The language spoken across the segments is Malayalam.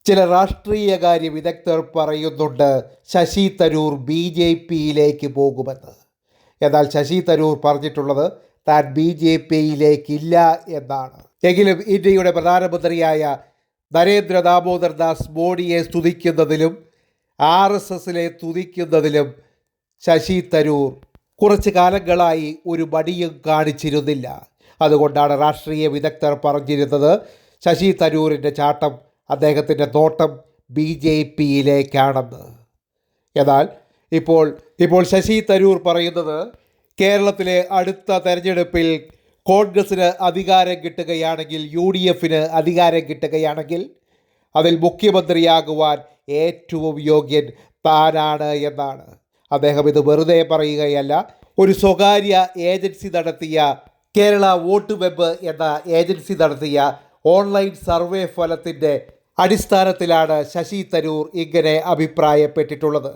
ചില രാഷ്ട്രീയകാര്യ വിദഗ്ധർ പറയുന്നുണ്ട് ശശി തരൂർ BJPയിലേക്ക് പോകുമെന്ന്. എന്നാൽ ശശി തരൂർ പറഞ്ഞിട്ടുള്ളത് താൻ BJPയിലേക്കില്ല എന്നാണ്. എങ്കിലും ഇന്ത്യയുടെ പ്രധാനമന്ത്രിയായ നരേന്ദ്ര ദാമോദർ ദാസ് മോഡിയെ സ്തുതിക്കുന്നതിലും RSSലെ തുതിക്കുന്നതിലും ശശി തരൂർ കുറച്ച് കാലങ്ങളായി ഒരു മടിയും കാണിച്ചിരുന്നില്ല. അതുകൊണ്ടാണ് രാഷ്ട്രീയ വിദഗ്ധർ പറഞ്ഞിരുന്നത് ശശി തരൂരിൻ്റെ ചാട്ടം, അദ്ദേഹത്തിൻ്റെ നോട്ടം BJPയിലേക്കാണെന്ന്. എന്നാൽ ഇപ്പോൾ ശശി തരൂർ പറയുന്നത് കേരളത്തിലെ അടുത്ത തെരഞ്ഞെടുപ്പിൽ കോൺഗ്രസിന് അധികാരം കിട്ടുകയാണെങ്കിൽ, UDFന് അധികാരം കിട്ടുകയാണെങ്കിൽ അതിൽ മുഖ്യമന്ത്രിയാകുവാൻ ഏറ്റവും യോഗ്യൻ താനാണ് എന്നാണ്. അദ്ദേഹം ഇത് വെറുതെ പറയുകയല്ല. ഒരു സ്വകാര്യ ഏജൻസി നടത്തിയ കേരള വോട്ട് വെബ് എന്ന ഏജൻസി നടത്തിയ ഓൺലൈൻ സർവേ ഫലത്തിൻ്റെ അടിസ്ഥാനത്തിലാണ് ശശി തരൂർ ഇങ്ങനെ അഭിപ്രായപ്പെട്ടിട്ടുള്ളത്.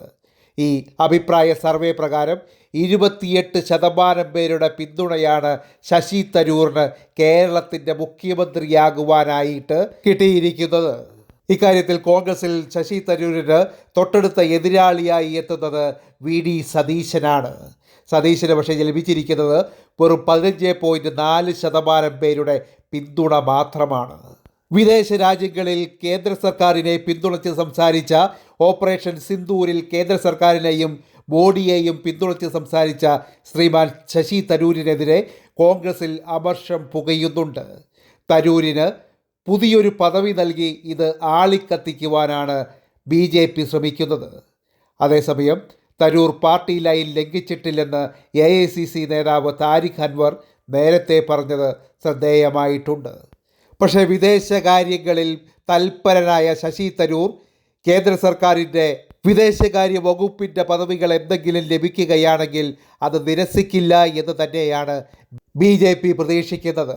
ഈ അഭിപ്രായ സർവേ പ്രകാരം 28% പേരുടെ പിന്തുണയാണ് ശശി തരൂറിന് കേരളത്തിൻ്റെ മുഖ്യമന്ത്രിയാകുവാനായിട്ട് കിട്ടിയിരിക്കുന്നത്. ഇക്കാര്യത്തിൽ കോൺഗ്രസിൽ ശശി തരൂരിന് തൊട്ടടുത്ത എതിരാളിയായി എത്തുന്നത് VD സതീശനാണ്. സതീശന് പക്ഷേ ലഭിച്ചിരിക്കുന്നത് വെറും 15.4% പേരുടെ പിന്തുണ മാത്രമാണ്. വിദേശ രാജ്യങ്ങളിൽ കേന്ദ്ര സർക്കാരിനെ പിന്തുണച്ച് സംസാരിച്ച, ഓപ്പറേഷൻ സിന്ദൂരിൽ കേന്ദ്ര സർക്കാരിനെയും മോഡിയെയും പിന്തുണച്ച് സംസാരിച്ച ശ്രീമാൻ ശശി തരൂരിനെതിരെ കോൺഗ്രസിൽ അമർഷം പുകയുന്നുണ്ട്. തരൂരിന് പുതിയൊരു പദവി നൽകി ഇത് ആളിക്കത്തിക്കുവാനാണ് BJP ശ്രമിക്കുന്നത്. അതേസമയം തരൂർ പാർട്ടി ലൈൻ ലംഘിച്ചിട്ടില്ലെന്ന് AICC നേതാവ് താരിഖ് അൻവർ നേരത്തെ പറഞ്ഞത് ശ്രദ്ധേയമായിട്ടുണ്ട്. പക്ഷേ വിദേശകാര്യങ്ങളിൽ തൽപരനായ ശശി തരൂർ കേന്ദ്ര സർക്കാരിൻ്റെ വിദേശകാര്യ വകുപ്പിൻ്റെ പദവികൾ എന്തെങ്കിലും ലഭിക്കുകയാണെങ്കിൽ അത് നിരസിക്കില്ല എന്ന് തന്നെയാണ് BJP പ്രതീക്ഷിക്കുന്നത്.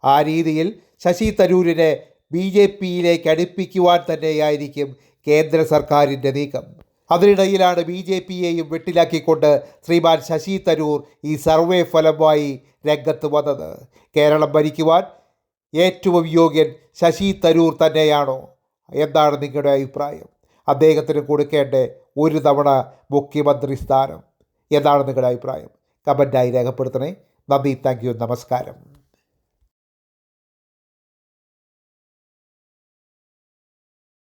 ആ രീതിയിൽ ശശി തരൂരിനെ BJPയിലേക്ക് അടുപ്പിക്കുവാൻ തന്നെയായിരിക്കും കേന്ദ്ര സർക്കാരിൻ്റെ നീക്കം. അതിനിടയിലാണ് BJPയെയും വെട്ടിലാക്കിക്കൊണ്ട് ശ്രീമാൻ ശശി തരൂർ ഈ സർവേ ഫലമായി രംഗത്ത് വന്നത്. കേരളം ഭരിക്കുവാൻ ഏറ്റവും യോഗ്യൻ ശശി തരൂർ തന്നെയാണോ? എന്താണ് നിങ്ങളുടെ അഭിപ്രായം? അദ്ദേഹത്തിന് കൊടുക്കേണ്ട ഒരു തവണ മുഖ്യമന്ത്രി സ്ഥാനം എന്താണ് നിങ്ങളുടെ അഭിപ്രായം? കമൻറ്റായി രേഖപ്പെടുത്തണേ. നന്ദി, താങ്ക് യു, നമസ്കാരം.